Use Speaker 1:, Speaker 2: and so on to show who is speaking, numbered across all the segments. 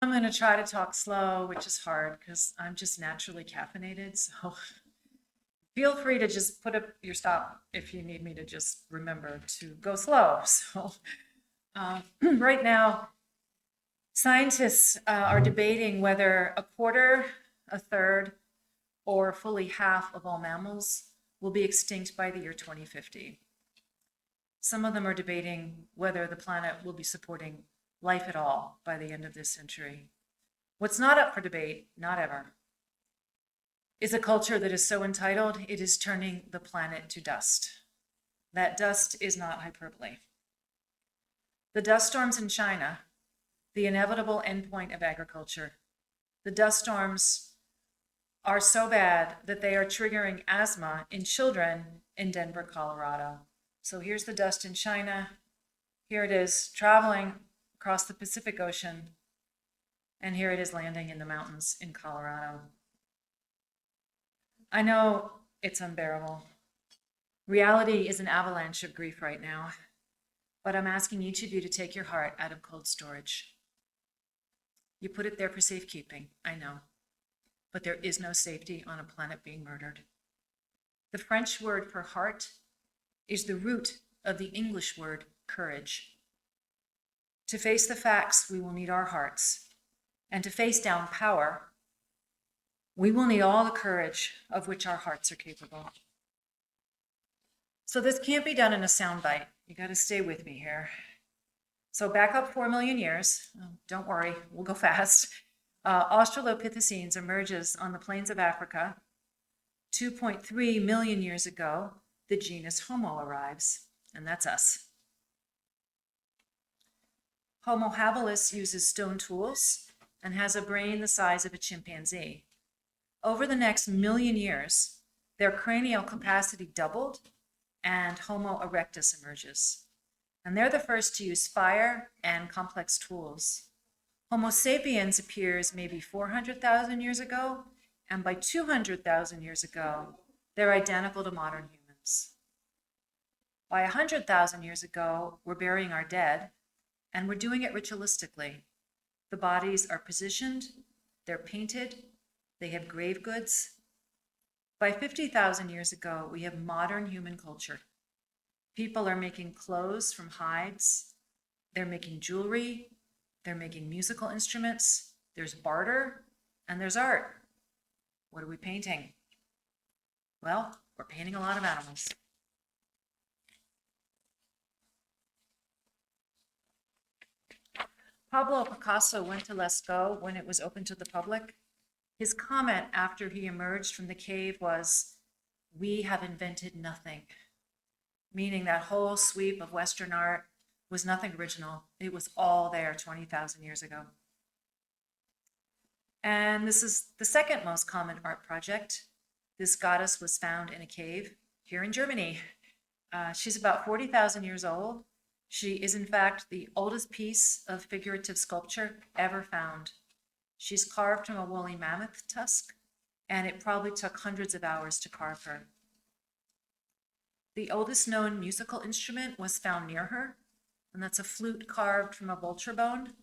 Speaker 1: I'm going to try to talk slow, which is hard because I'm just naturally caffeinated. So feel free to just put up your stop if you need me to just remember to go slow. So right now, scientists are debating whether a quarter, a third, or fully half of all mammals will be extinct by the year 2050. Some of them are debating whether the planet will be supporting life at all by the end of this century. What's not up for debate, not ever, is a culture that is so entitled it is turning the planet to dust. That dust is not hyperbole. The dust storms in China, the inevitable endpoint of agriculture, the dust storms are so bad that they are triggering asthma in children in Denver, Colorado. So here's the dust in China. Here it is traveling across the Pacific Ocean. And here it is landing in the mountains in Colorado. I know it's unbearable. Reality is an avalanche of grief right now, but I'm asking each of you to take your heart out of cold storage. You put it there for safekeeping, I know, but there is no safety on a planet being murdered. The French word for heart is the root of the English word courage. To face the facts, we will need our hearts, and to face down power, we will need all the courage of which our hearts are capable. So this can't be done in a soundbite. You got to stay with me here. So back up 4 million years. Don't worry, we'll go fast. Australopithecines emerges on the plains of Africa. 2.3 million years ago, the genus Homo arrives, and that's us. Homo habilis uses stone tools and has a brain the size of a chimpanzee. Over the next million years, their cranial capacity doubled and Homo erectus emerges. And they're the first to use fire and complex tools. Homo sapiens appears maybe 400,000 years ago, and by 200,000 years ago, they're identical to modern humans. By 100,000 years ago, we're burying our dead, and we're doing it ritualistically. The bodies are positioned, they're painted, they have grave goods. By 50,000 years ago, we have modern human culture. People are making clothes from hides, they're making jewelry, they're making musical instruments, there's barter, and there's art. What are we painting? Well, we're painting a lot of animals. Pablo Picasso went to Lascaux when it was open to the public. His comment after he emerged from the cave was, "We have invented nothing," meaning that whole sweep of Western art was nothing original. It was all there 20,000 years ago. And this is the second most common art project. This goddess was found in a cave here in Germany. She's about 40,000 years old. She is, in fact, the oldest piece of figurative sculpture ever found. She's carved from a woolly mammoth tusk, and it probably took hundreds of hours to carve her. The oldest known musical instrument was found near her, and that's a flute carved from a vulture bone.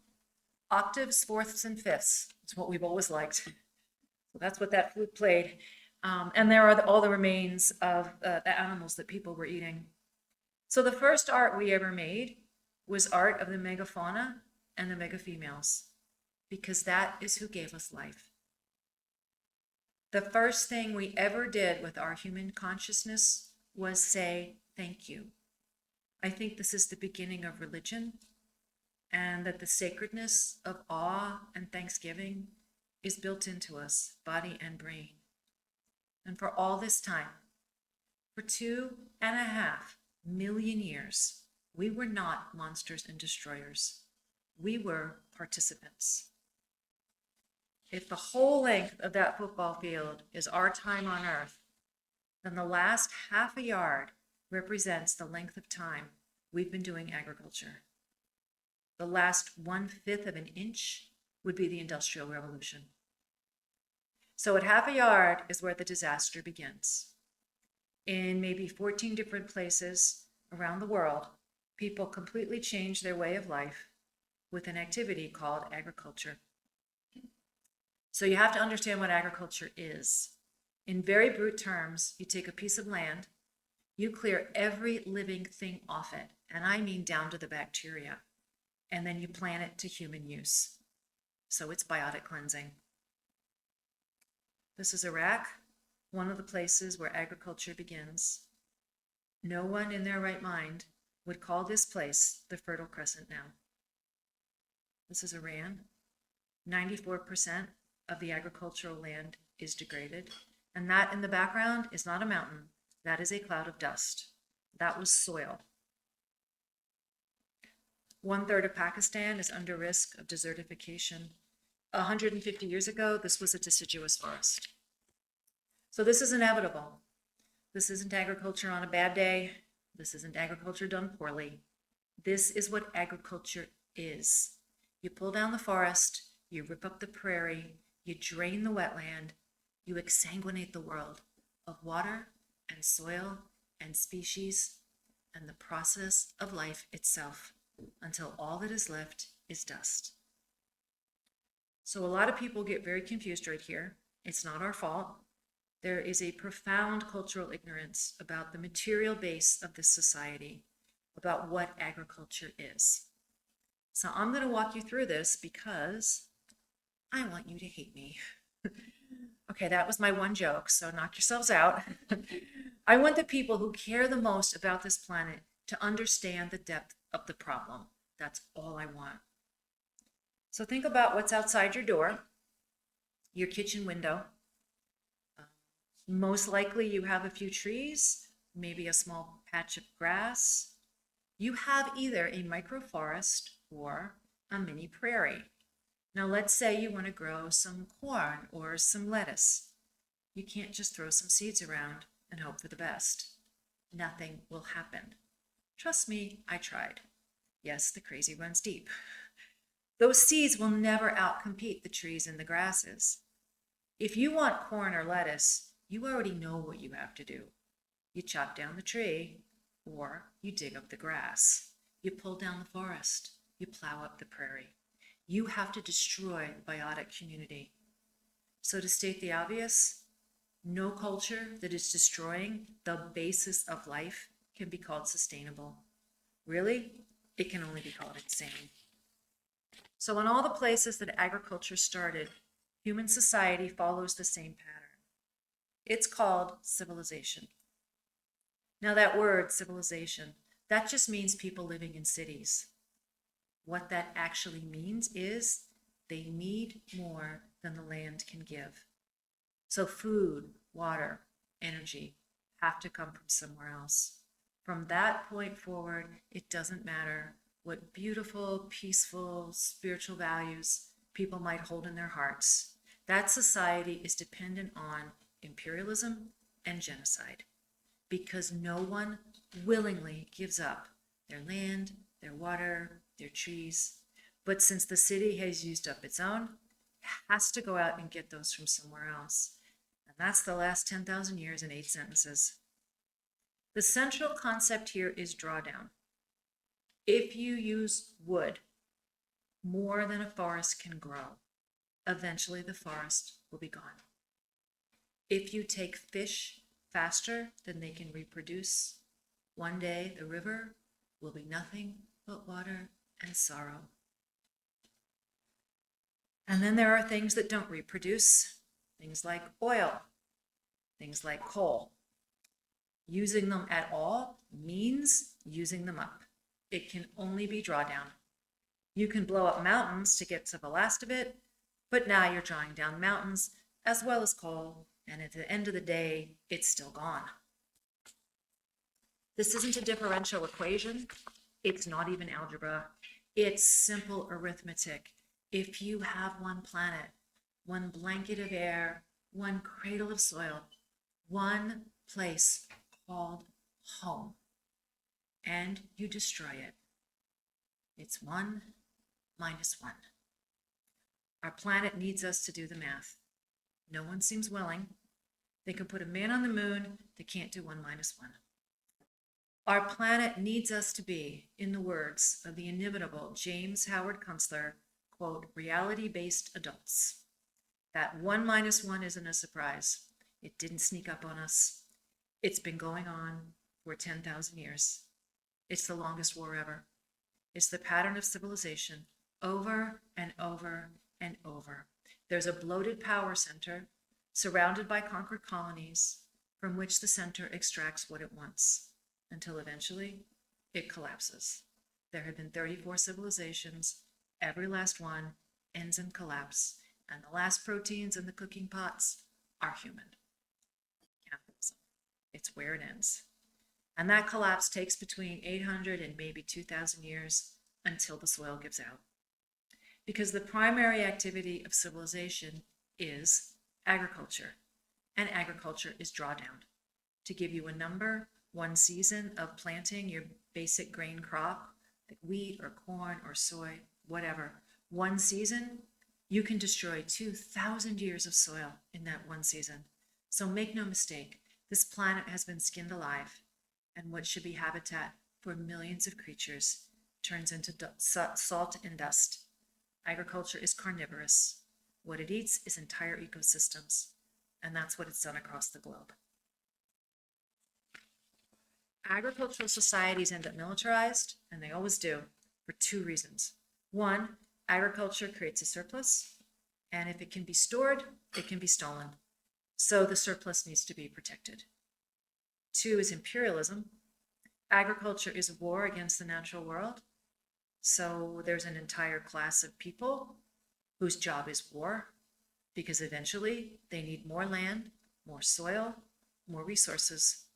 Speaker 1: Octaves, fourths, and fifths. It's what we've always liked. So that's what that flute played. And there are all the remains of the animals that people were eating. So the first art we ever made was art of the megafauna and the megafemales, because that is who gave us life. The first thing we ever did with our human consciousness was say, thank you. I think this is the beginning of religion, and that the sacredness of awe and thanksgiving is built into us, body and brain. And for all this time, for 2.5 million years, we were not monsters and destroyers. We were participants. If the whole length of that football field is our time on Earth, then the last half a yard represents the length of time we've been doing agriculture. The last 1/5 of an inch would be the Industrial Revolution. So at half a yard is where the disaster begins. In maybe 14 different places around the world, people completely change their way of life with an activity called agriculture. So you have to understand what agriculture is. In very brute terms, you take a piece of land, you clear every living thing off it, and I mean down to the bacteria, and then you plant it to human use. So it's biotic cleansing. This is Iraq, one of the places where agriculture begins. No one in their right mind would call this place the Fertile Crescent now. This is Iran. 94% of the agricultural land is degraded. And that in the background is not a mountain. That is a cloud of dust. That was soil. 1/3 of Pakistan is under risk of desertification. 150 years ago, this was a deciduous forest. So this is inevitable. This isn't agriculture on a bad day. This isn't agriculture done poorly. This is what agriculture is. You pull down the forest, you rip up the prairie, you drain the wetland, you exsanguinate the world of water and soil and species and the process of life itself until all that is left is dust. So a lot of people get very confused right here. It's not our fault. There is a profound cultural ignorance about the material base of this society, about what agriculture is. So I'm going to walk you through this because I want you to hate me. Okay, that was my one joke, so knock yourselves out. I want the people who care the most about this planet to understand the depth of the problem. That's all I want. So think about what's outside your door, your kitchen window. Most likely you have a few trees, maybe a small patch of grass. You have either a microforest or a mini prairie. Now let's say you want to grow some corn or some lettuce. You can't just throw some seeds around and hope for the best. Nothing will happen. Trust me, I tried. Yes, the crazy runs deep. Those seeds will never outcompete the trees and the grasses. If you want corn or lettuce, you already know what you have to do. You chop down the tree, or you dig up the grass. You pull down the forest. You plow up the prairie. You have to destroy the biotic community. So to state the obvious, no culture that is destroying the basis of life can be called sustainable. Really, it can only be called insane. So in all the places that agriculture started, human society follows the same pattern. It's called civilization. Now that word, civilization, that just means people living in cities. What that actually means is they need more than the land can give. So food, water, energy have to come from somewhere else. From that point forward, it doesn't matter what beautiful, peaceful, spiritual values people might hold in their hearts. That society is dependent on imperialism and genocide because no one willingly gives up their land, their water, their trees. But since the city has used up its own, it has to go out and get those from somewhere else. And that's the last 10,000 years in 8 sentences. The central concept here is drawdown. If you use wood more than a forest can grow, eventually the forest will be gone. If you take fish faster than they can reproduce, one day the river will be nothing but water and sorrow. And then there are things that don't reproduce, things like oil, things like coal. Using them at all means using them up. It can only be drawdown. You can blow up mountains to get to the last of it, but now you're drawing down mountains as well as coal, and at the end of the day, it's still gone. This isn't a differential equation. It's not even algebra. It's simple arithmetic. If you have one planet, one blanket of air, one cradle of soil, one place called home, and you destroy it, it's 1 minus 1. Our planet needs us to do the math. No one seems willing. They can put a man on the moon, they can't do 1 minus 1. Our planet needs us to be, in the words of the inimitable James Howard Kunstler, quote, reality-based adults. That 1 minus 1 isn't a surprise. It didn't sneak up on us. It's been going on for 10,000 years. It's the longest war ever. It's the pattern of civilization over and over and over. There's a bloated power center surrounded by conquered colonies from which the center extracts what it wants until eventually it collapses. There have been 34 civilizations. Every last one ends in collapse. And the last proteins in the cooking pots are human. Cannibalism. It's where it ends. And that collapse takes between 800 and maybe 2,000 years until the soil gives out. Because the primary activity of civilization is agriculture. And agriculture is drawdown. To give you a number, one season of planting your basic grain crop, like wheat or corn or soy, whatever, one season, you can destroy 2,000 years of soil in that one season. So make no mistake, this planet has been skinned alive, and what should be habitat for millions of creatures turns into salt and dust. Agriculture is carnivorous. What it eats is entire ecosystems, and that's what it's done across the globe. Agricultural societies end up militarized, and they always do, for two reasons. One, agriculture creates a surplus, and if it can be stored, it can be stolen. So the surplus needs to be protected. Two is imperialism. Agriculture is a war against the natural world. So there's an entire class of people whose job is war, because eventually they need more land, more soil, more resources.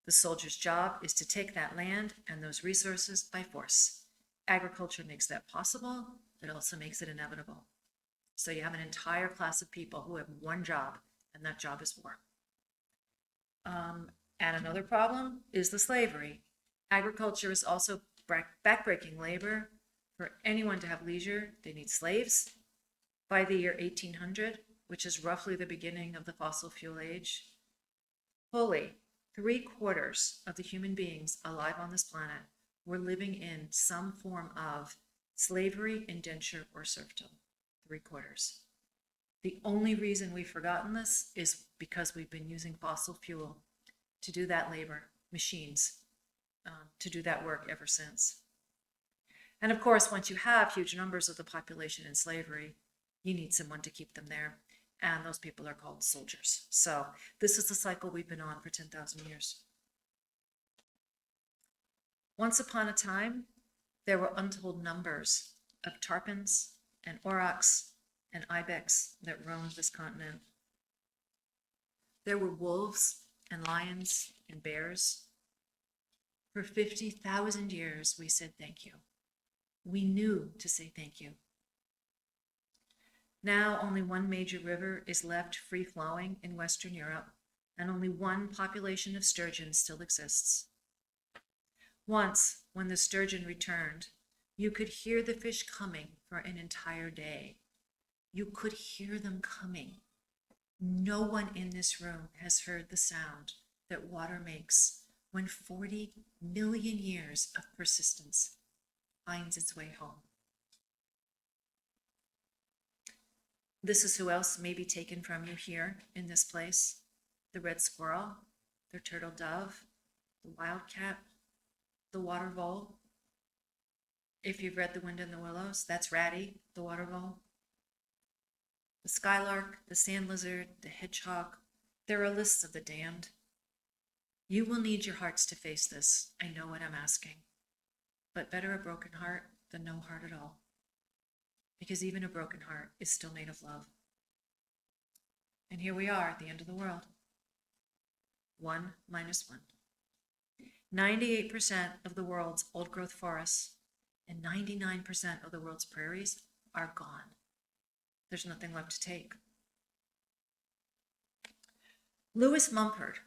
Speaker 1: The soldier's job is to take that land and those resources by force. Agriculture makes that possible. It also makes it inevitable. So you have an entire class of people who have one job, and that job is war. And another problem is the slavery. Agriculture is also backbreaking labor. For anyone to have leisure, they need slaves. By the year 1800, which is roughly the beginning of the fossil fuel age, fully 3/4 of the human beings alive on this planet were living in some form of slavery, indenture, or serfdom. 3/4. The only reason we've forgotten this is because we've been using fossil fuel to do that labor, machines, to do that work ever since. And of course, once you have huge numbers of the population in slavery, you need someone to keep them there. And those people are called soldiers. So this is the cycle we've been on for 10,000 years. Once upon a time, there were untold numbers of tarpons and aurochs and ibex that roamed this continent. There were wolves and lions and bears. For 50,000 years, we said thank you. We knew to say thank you. Now only one major river is left free-flowing in Western Europe, and only one population of sturgeon still exists. Once, when the sturgeon returned, you could hear the fish coming for an entire day. You could hear them coming. No one in this room has heard the sound that water makes when 40 million years of persistence finds its way home. This is who else may be taken from you here in this place. The red squirrel, the turtle dove, the wildcat, the water vole. If you've read The Wind in the Willows, that's Ratty, the water vole. The skylark, the sand lizard, the hedgehog. There are lists of the damned. You will need your hearts to face this. I know what I'm asking. But better a broken heart than no heart at all. Because even a broken heart is still made of love. And here we are at the end of the world. 1 minus 1. 98% of the world's old-growth forests and 99% of the world's prairies are gone. There's nothing left to take. Lewis Mumford,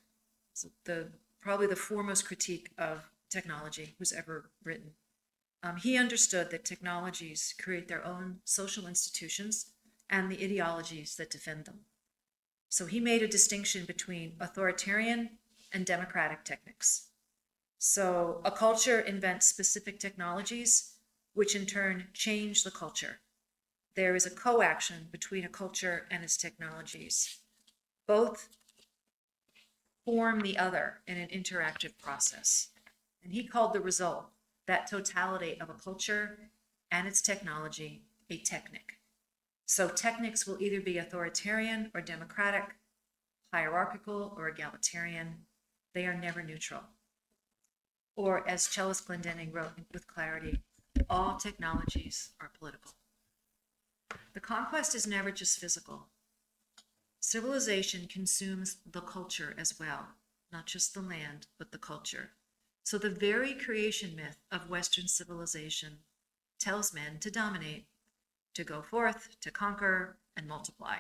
Speaker 1: probably the foremost critique of technology who's ever written. He understood that technologies create their own social institutions and the ideologies that defend them. So he made a distinction between authoritarian and democratic techniques. So a culture invents specific technologies, which in turn change the culture. there is a coaction between a culture and its technologies. Both form the other in an interactive process. And he called the result, that totality of a culture and its technology, a technic. So technics will either be authoritarian or democratic, hierarchical or egalitarian. They are never neutral. Or as cellist Glendenning wrote with clarity, all technologies are political. The conquest is never just physical. Civilization consumes the culture as well, not just the land, but the culture. So the very creation myth of Western civilization tells men to dominate, to go forth, to conquer, and multiply.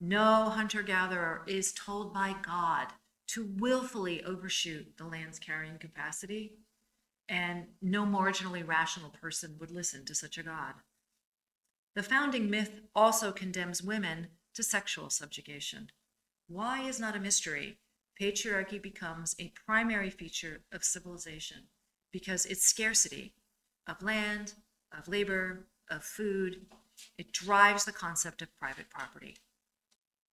Speaker 1: No hunter-gatherer is told by God to willfully overshoot the land's carrying capacity, and no marginally rational person would listen to such a God. The founding myth also condemns women to sexual subjugation. Why is not a mystery. Patriarchy becomes a primary feature of civilization because its scarcity of land, of labor, of food, it drives the concept of private property.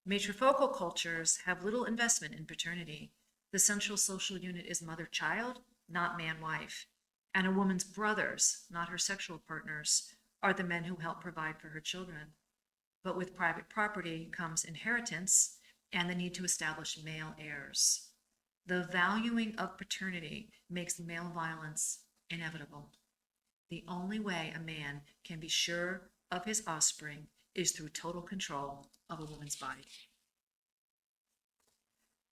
Speaker 1: Matrifocal cultures have little investment in paternity. The central social unit is mother-child, not man-wife. And a woman's brothers, not her sexual partners, are the men who help provide for her children. But with private property comes inheritance and the need to establish male heirs. The valuing of paternity makes male violence inevitable. The only way a man can be sure of his offspring is through total control of a woman's body.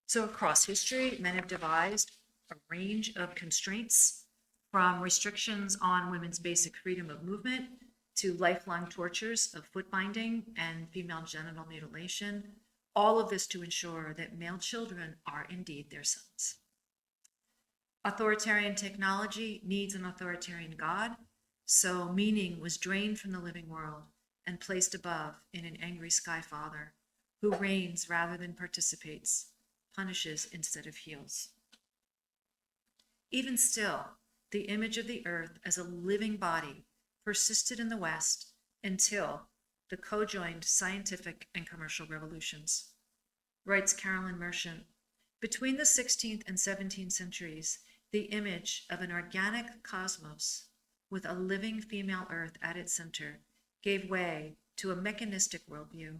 Speaker 1: So across history, men have devised a range of constraints, from restrictions on women's basic freedom of movement to lifelong tortures of foot binding and female genital mutilation, all of this to ensure that male children are indeed their sons. Authoritarian technology needs an authoritarian God, so meaning was drained from the living world and placed above in an angry sky father who reigns rather than participates, punishes instead of heals. Even still, the image of the earth as a living body persisted in the West until the co-joined scientific and commercial revolutions. Writes Carolyn Merchant, between the 16th and 17th centuries, the image of an organic cosmos with a living female earth at its center gave way to a mechanistic worldview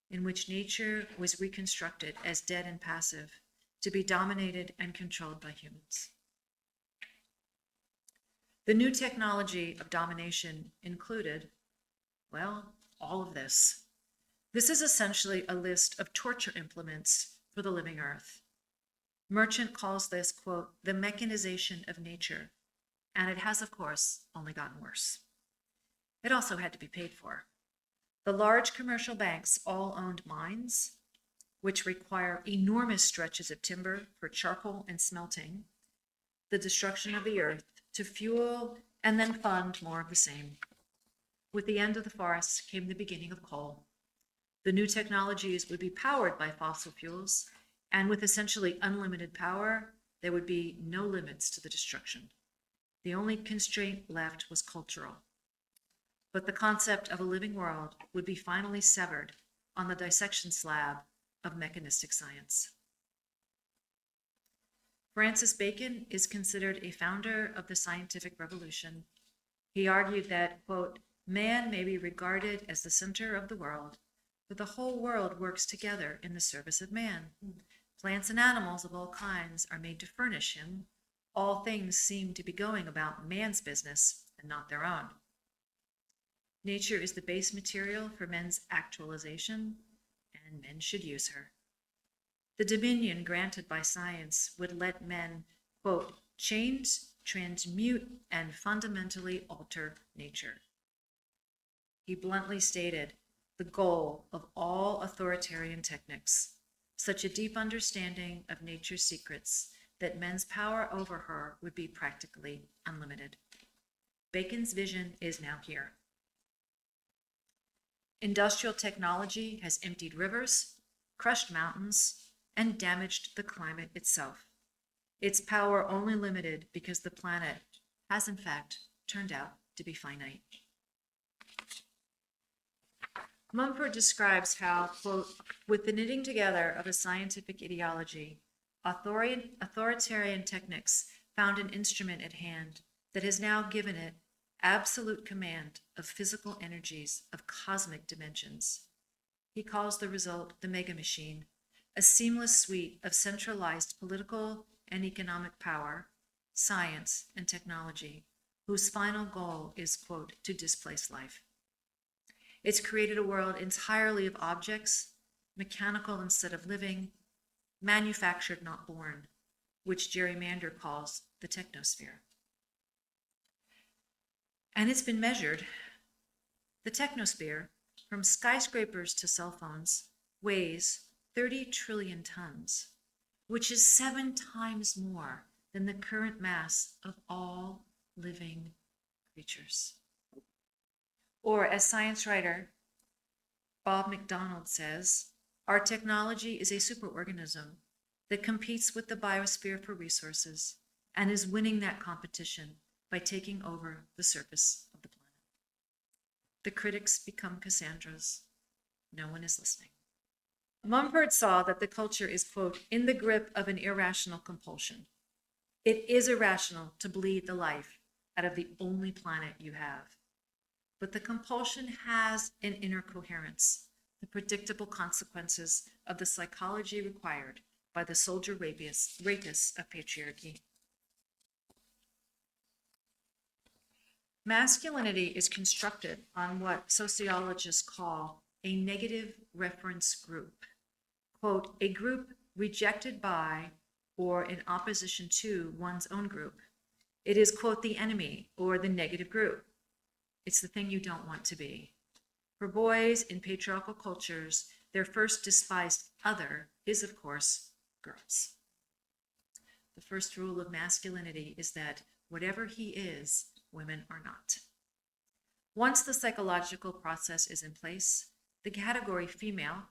Speaker 1: in which nature was reconstructed as dead and passive, to be dominated and controlled by humans. The new technology of domination included, well, all of this. This is essentially a list of torture implements for the living earth. Merchant calls this, quote, the mechanization of nature, and it has, of course, only gotten worse. It also had to be paid for. The large commercial banks all owned mines, which require enormous stretches of timber for charcoal and smelting, the destruction of the earth to fuel and then fund more of the same. With the end of the forests came the beginning of coal. The new technologies would be powered by fossil fuels, and with essentially unlimited power, there would be no limits to the destruction. The only constraint left was cultural. But the concept of a living world would be finally severed on the dissection slab of mechanistic science. Francis Bacon is considered a founder of the scientific revolution. He argued that, quote, man may be regarded as the center of the world, but the whole world works together in the service of man. Plants and animals of all kinds are made to furnish him. All things seem to be going about man's business and not their own. Nature is the base material for men's actualization, and men should use her. The dominion granted by science would let men, quote, change, transmute, and fundamentally alter nature. He bluntly stated the goal of all authoritarian techniques, such a deep understanding of nature's secrets that men's power over her would be practically unlimited. Bacon's vision is now here. Industrial technology has emptied rivers, crushed mountains, and damaged the climate itself. Its power only limited because the planet has in fact turned out to be finite. Mumford describes how, quote, with the knitting together of a scientific ideology, authoritarian techniques found an instrument at hand that has now given it absolute command of physical energies of cosmic dimensions. He calls the result the mega machine, a seamless suite of centralized political and economic power, science, and technology, whose final goal is, quote, to displace life. It's created a world entirely of objects, mechanical instead of living, manufactured, not born, which Gerrymander calls the technosphere. And it's been measured. The technosphere, from skyscrapers to cell phones, weighs 30 trillion tons, which is 7 times more than the current mass of all living creatures. Or, as science writer Bob McDonald says, our technology is a superorganism that competes with the biosphere for resources and is winning that competition by taking over the surface of the planet. The critics become Cassandras. No one is listening. Mumford saw that the culture is, quote, in the grip of an irrational compulsion. It is irrational to bleed the life out of the only planet you have. But the compulsion has an inner coherence, the predictable consequences of the psychology required by the soldier rapists of patriarchy. Masculinity is constructed on what sociologists call a negative reference group. Quote, a group rejected by or in opposition to one's own group. It is, quote, the enemy or the negative group. It's the thing you don't want to be. For boys in patriarchal cultures, their first despised other is, of course, girls. The first rule of masculinity is that whatever he is, women are not. Once the psychological process is in place, the category female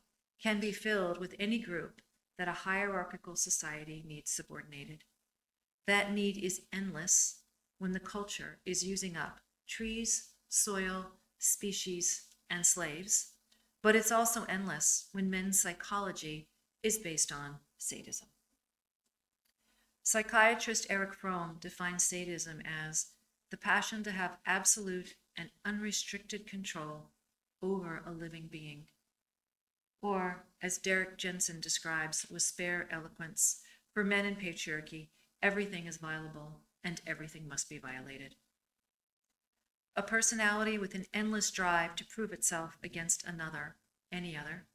Speaker 1: can be filled with any group that a hierarchical society needs subordinated. That need is endless when the culture is using up trees, soil, species, and slaves, but it's also endless when men's psychology is based on sadism. Psychiatrist Erich Fromm defines sadism as the passion to have absolute and unrestricted control over a living being. Or, as Derek Jensen describes with spare eloquence, for men in patriarchy, everything is violable and everything must be violated. A personality with an endless drive to prove itself against another, any other,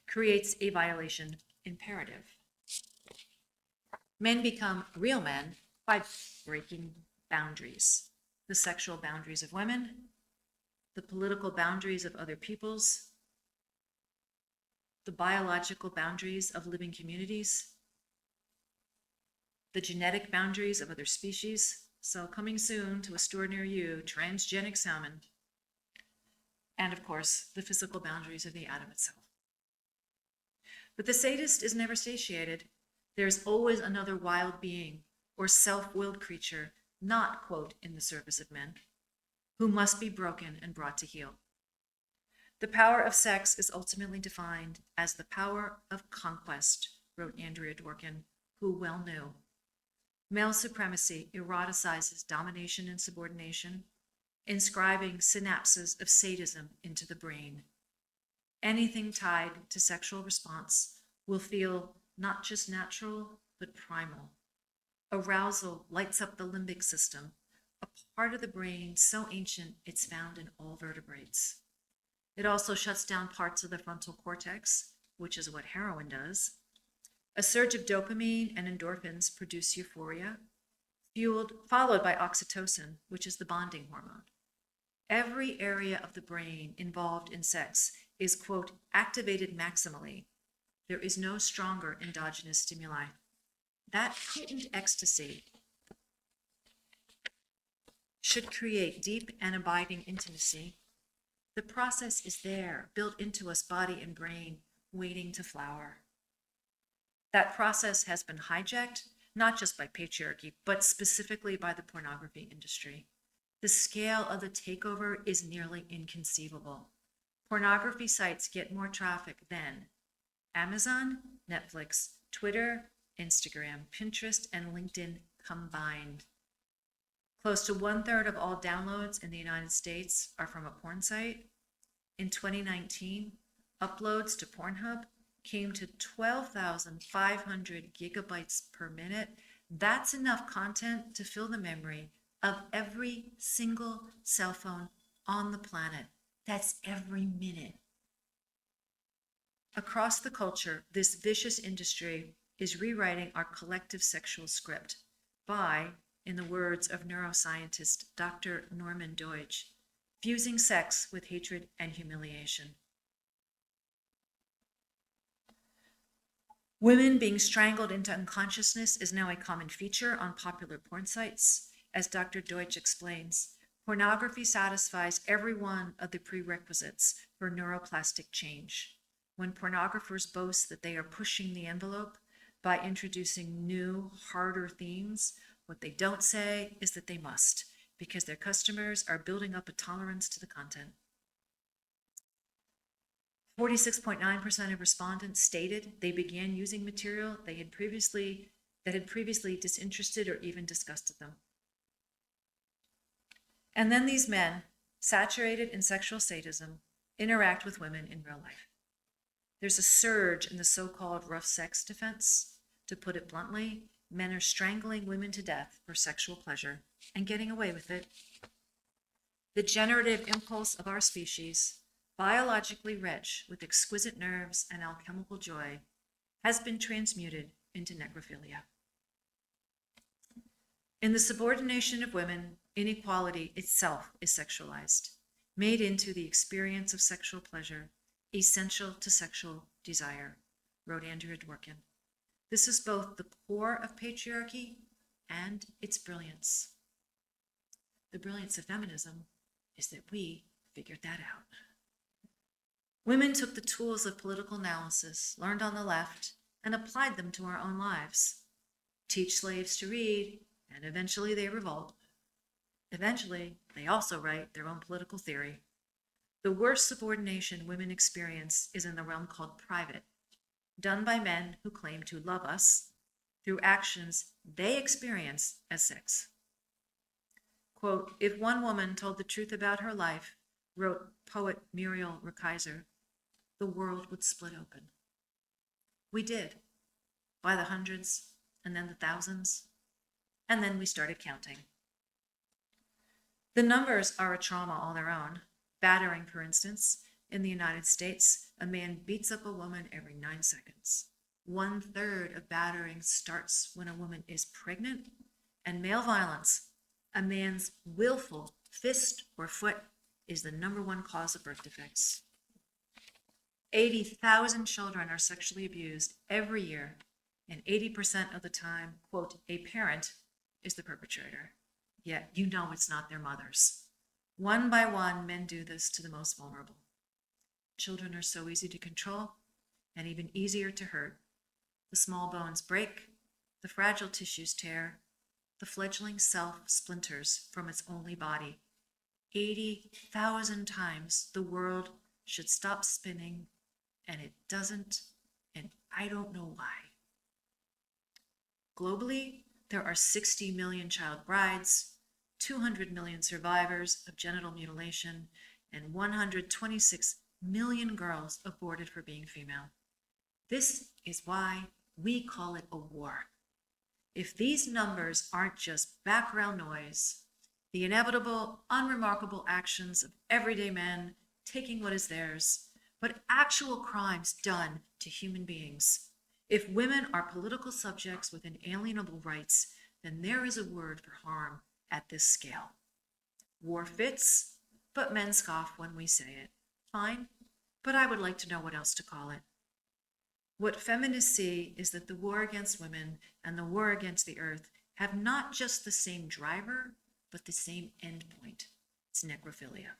Speaker 1: creates a violation imperative. Men become real men by breaking boundaries, the sexual boundaries of women, the political boundaries of other peoples, the biological boundaries of living communities, the genetic boundaries of other species. So coming soon to a store near you, transgenic salmon, and of course, the physical boundaries of the atom itself. But the sadist is never satiated. There's always another wild being or self-willed creature, not, quote, in the service of men, who must be broken and brought to heel. The power of sex is ultimately defined as the power of conquest, wrote Andrea Dworkin, who well knew. Male supremacy eroticizes domination and subordination, inscribing synapses of sadism into the brain. Anything tied to sexual response will feel not just natural, but primal. Arousal lights up the limbic system, a part of the brain so ancient it's found in all vertebrates. It also shuts down parts of the frontal cortex, which is what heroin does. A surge of dopamine and endorphins produce euphoria, followed by oxytocin, which is the bonding hormone. Every area of the brain involved in sex is, quote, activated maximally. There is no stronger endogenous stimuli. That potent ecstasy should create deep and abiding intimacy. The process is there, built into us, body and brain, waiting to flower. That process has been hijacked, not just by patriarchy, but specifically by the pornography industry. The scale of the takeover is nearly inconceivable. Pornography sites get more traffic than Amazon, Netflix, Twitter, Instagram, Pinterest, and LinkedIn combined. Close to 1/3 of all downloads in the United States are from a porn site. In 2019, uploads to Pornhub came to 12,500 gigabytes per minute. That's enough content to fill the memory of every single cell phone on the planet. That's every minute. Across the culture, this vicious industry is rewriting our collective sexual script by, in the words of neuroscientist Dr. Norman Deutsch, fusing sex with hatred and humiliation. Women being strangled into unconsciousness is now a common feature on popular porn sites. As Dr. Deutsch explains, pornography satisfies every one of the prerequisites for neuroplastic change. When pornographers boast that they are pushing the envelope by introducing new, harder themes, what they don't say is that they must, because their customers are building up a tolerance to the content. 46.9% of respondents stated they began using material that had previously disinterested or even disgusted them. And then these men, saturated in sexual sadism, interact with women in real life. There's a surge in the so-called rough sex defense. To put it bluntly, men are strangling women to death for sexual pleasure and getting away with it. The generative impulse of our species, biologically rich with exquisite nerves and alchemical joy, has been transmuted into necrophilia. In the subordination of women, inequality itself is sexualized, made into the experience of sexual pleasure, essential to sexual desire, wrote Andrea Dworkin. This is both the core of patriarchy and its brilliance. The brilliance of feminism is that we figured that out. Women took the tools of political analysis learned on the left and applied them to our own lives. Teach slaves to read, and eventually they revolt. Eventually, they also write their own political theory. The worst subordination women experience is in the realm called private, done by men who claim to love us through actions they experience as sex. Quote, if one woman told the truth about her life, wrote poet Muriel Rukeyser, the world would split open. We did, by the hundreds, and then the thousands, and then we started counting. The numbers are a trauma all their own. Battering, for instance, in the United States, a man beats up a woman every 9 seconds. 1/3 of battering starts when a woman is pregnant, and male violence, a man's willful fist or foot, is the #1 cause of birth defects. 80,000 children are sexually abused every year, and 80% of the time, quote, a parent is the perpetrator. Yet you know it's not their mothers. One by one, men do this to the most vulnerable. Children are so easy to control and even easier to hurt. The small bones break, the fragile tissues tear, the fledgling self splinters from its only body. 80,000 times the world should stop spinning, and it doesn't, and I don't know why. Globally, there are 60 million child brides, 200 million survivors of genital mutilation, and 126 million girls aborted for being female. This is why we call it a war. If these numbers aren't just background noise, the inevitable, unremarkable actions of everyday men taking what is theirs, but actual crimes done to human beings. If women are political subjects with inalienable rights, then there is a word for harm at this scale. War fits, but men scoff when we say it. Fine, but I would like to know what else to call it. What feminists see is that the war against women and the war against the earth have not just the same driver, but the same endpoint. It's necrophilia.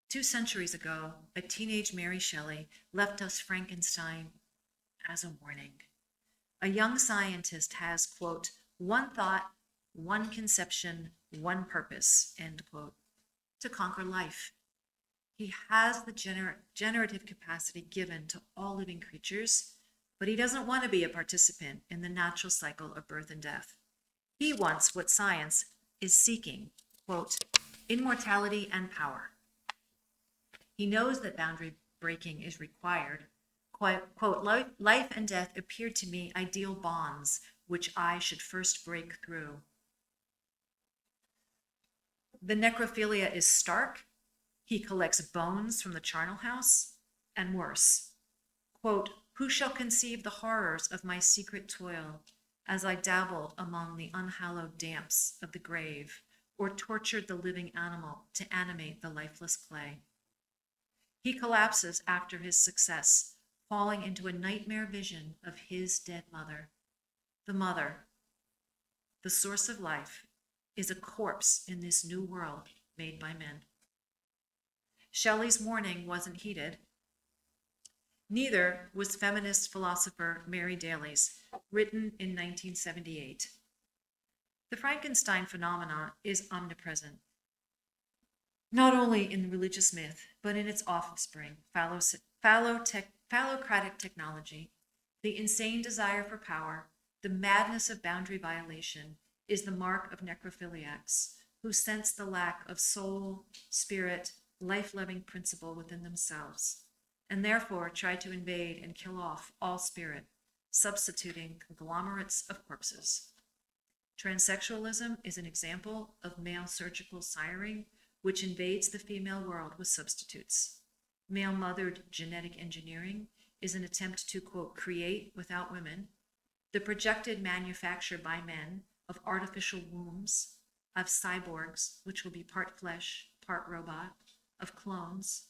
Speaker 1: 2 centuries ago, a teenage Mary Shelley left us Frankenstein as a warning. A young scientist has, quote, one thought, one conception, one purpose, end quote, to conquer life. He has the generative capacity given to all living creatures, but he doesn't want to be a participant in the natural cycle of birth and death. He wants what science is seeking, quote, immortality and power. He knows that boundary breaking is required. Quote, life and death appeared to me ideal bonds, which I should first break through. The necrophilia is stark. He collects bones from the charnel house, and worse. Quote, who shall conceive the horrors of my secret toil as I dabbled among the unhallowed damps of the grave, or tortured the living animal to animate the lifeless clay? He collapses after his success, falling into a nightmare vision of his dead mother. The mother, the source of life, is a corpse in this new world made by men. Shelley's mourning wasn't heeded. Neither was feminist philosopher Mary Daly's, written in 1978. The Frankenstein phenomenon is omnipresent, not only in the religious myth, but in its offspring, phallocratic technology. The insane desire for power, the madness of boundary violation, is the mark of necrophiliacs who sense the lack of soul, spirit, life-loving principle within themselves, and therefore try to invade and kill off all spirit, substituting conglomerates of corpses. Transsexualism is an example of male surgical siring, which invades the female world with substitutes. Male-mothered genetic engineering is an attempt to, quote, create without women. The projected manufacture by men of artificial wombs, of cyborgs, which will be part flesh, part robot, of clones,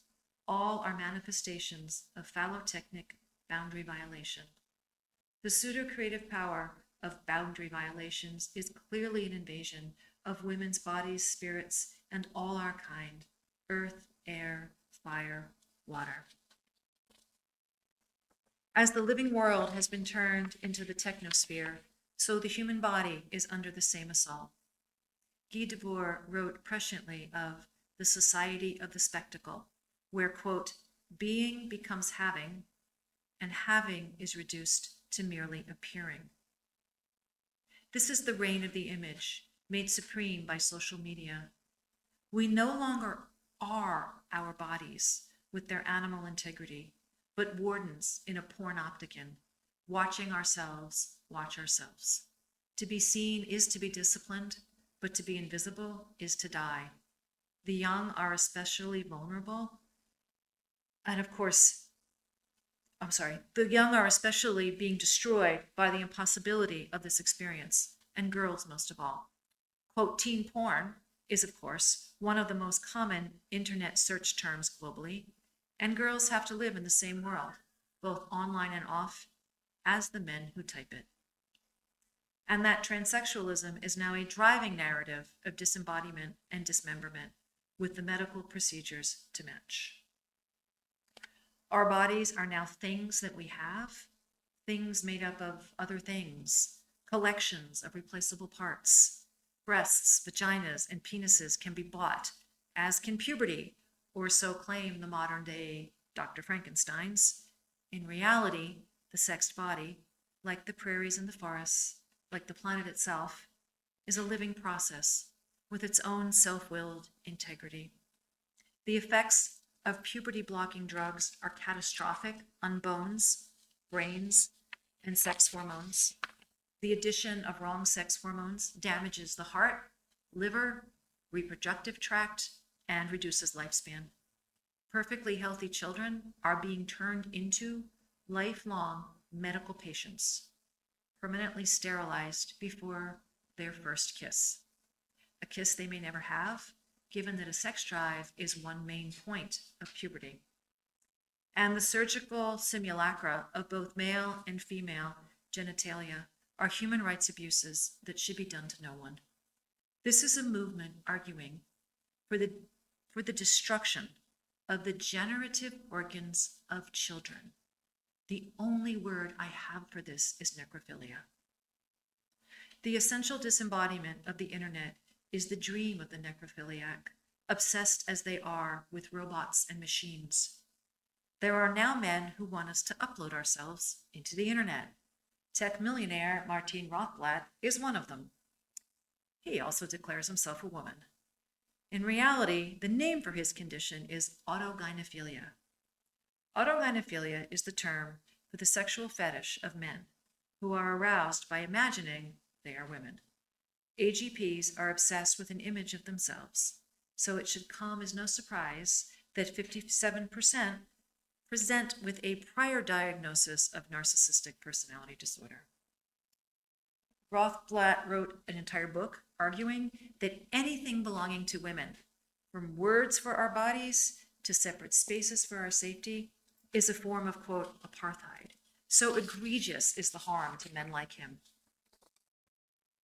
Speaker 1: all are manifestations of phallotechnic boundary violation. The pseudo-creative power of boundary violations is clearly an invasion of women's bodies, spirits, and all our kind, earth, air, fire, water. As the living world has been turned into the technosphere, so the human body is under the same assault. Guy Debord wrote presciently of the society of the spectacle, where, quote, being becomes having, and having is reduced to merely appearing. This is the reign of the image, made supreme by social media. We no longer are our bodies with their animal integrity, but wardens in a pornopticon, watching ourselves watch ourselves. To be seen is to be disciplined, but to be invisible is to die. The young are especially vulnerable. And of course, the young are especially being destroyed by the impossibility of this experience, and girls most of all. Quote, teen porn is, of course, one of the most common internet search terms globally, and girls have to live in the same world, both online and off, as the men who type it. And that transsexualism is now a driving narrative of disembodiment and dismemberment, with the medical procedures to match. Our bodies are now things that we have, things made up of other things, collections of replaceable parts. Breasts, vaginas, and penises can be bought, as can puberty, or so claim the modern day Dr. Frankensteins. In reality, the sexed body, like the prairies and the forests, like the planet itself, is a living process with its own self-willed integrity. The effects of puberty-blocking drugs are catastrophic on bones, brains, and sex hormones. The addition of wrong sex hormones damages the heart, liver, reproductive tract, and reduces lifespan. Perfectly healthy children are being turned into lifelong medical patients, permanently sterilized before their first kiss. A kiss they may never have, given that a sex drive is one main point of puberty. And the surgical simulacra of both male and female genitalia are human rights abuses that should be done to no one. This is a movement arguing for the destruction of the generative organs of children. The only word I have for this is necrophilia. The essential disembodiment of the internet is the dream of the necrophiliac, obsessed as they are with robots and machines. There are now men who want us to upload ourselves into the internet. Tech millionaire Martin Rothblatt is one of them. He also declares himself a woman. In reality, the name for his condition is autogynephilia. Autogynephilia is the term for the sexual fetish of men who are aroused by imagining they are women. AGPs are obsessed with an image of themselves, so it should come as no surprise that 57% present with a prior diagnosis of narcissistic personality disorder. Rothblatt wrote an entire book arguing that anything belonging to women, from words for our bodies to separate spaces for our safety, is a form of, quote, apartheid. So egregious is the harm to men like him.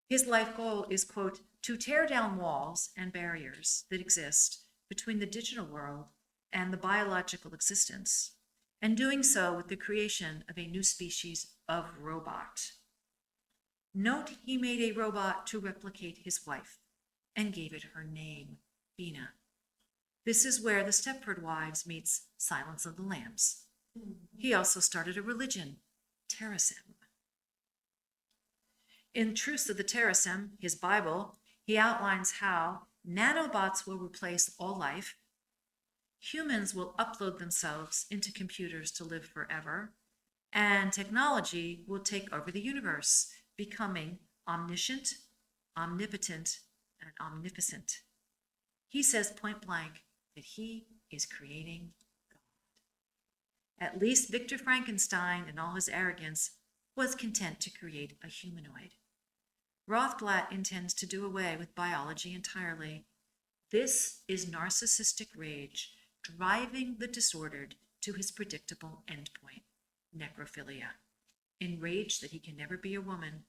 Speaker 1: His life goal is, quote, to tear down walls and barriers that exist between the digital world and the biological existence, and doing so with the creation of a new species of robot. Note he made a robot to replicate his wife and gave it her name, Bina. This is where the Stepford Wives meets Silence of the Lambs. He also started a religion, Terrasim. In Truths of the Terrasim, his Bible, he outlines how nanobots will replace all life, humans will upload themselves into computers to live forever, and technology will take over the universe, becoming omniscient, omnipotent, and omnificent. He says point blank that he is creating God. At least Victor Frankenstein, in all his arrogance, was content to create a humanoid. Rothblatt intends to do away with biology entirely. This is narcissistic rage driving the disordered to his predictable endpoint, necrophilia. Enraged that he can never be a woman,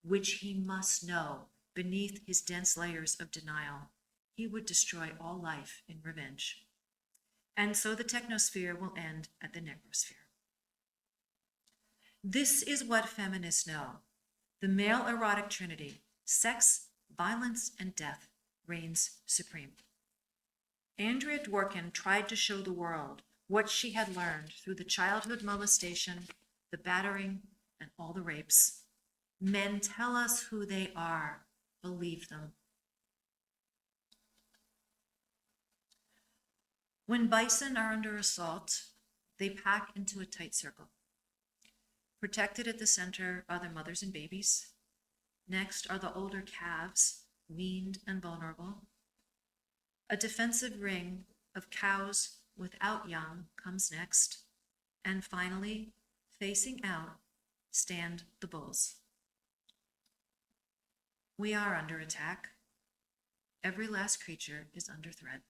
Speaker 1: which he must know beneath his dense layers of denial, he would destroy all life in revenge. And so the technosphere will end at the necrosphere. This is what feminists know. The male erotic trinity, sex, violence, and death, reigns supreme. Andrea Dworkin tried to show the world what she had learned through the childhood molestation, the battering, and all the rapes. Men tell us who they are. Believe them. When bison are under assault, they pack into a tight circle. Protected at the center are their mothers and babies. Next are the older calves, weaned and vulnerable. A defensive ring of cows without young comes next. And finally, facing out, stand the bulls. We are under attack. Every last creature is under threat.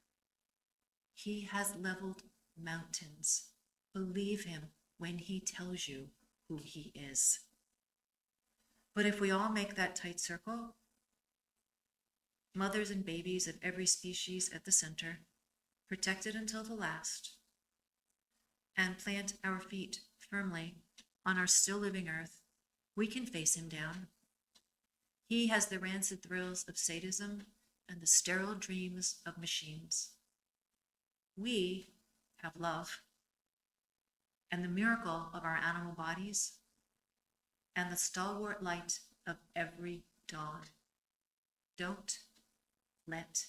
Speaker 1: He has leveled mountains. Believe him when he tells you who he is. But if we all make that tight circle, mothers and babies of every species at the center, protected until the last, and plant our feet firmly on our still living earth, we can face him down. He has the rancid thrills of sadism and the sterile dreams of machines. We have love and the miracle of our animal bodies and the stalwart light of every dog. Don't let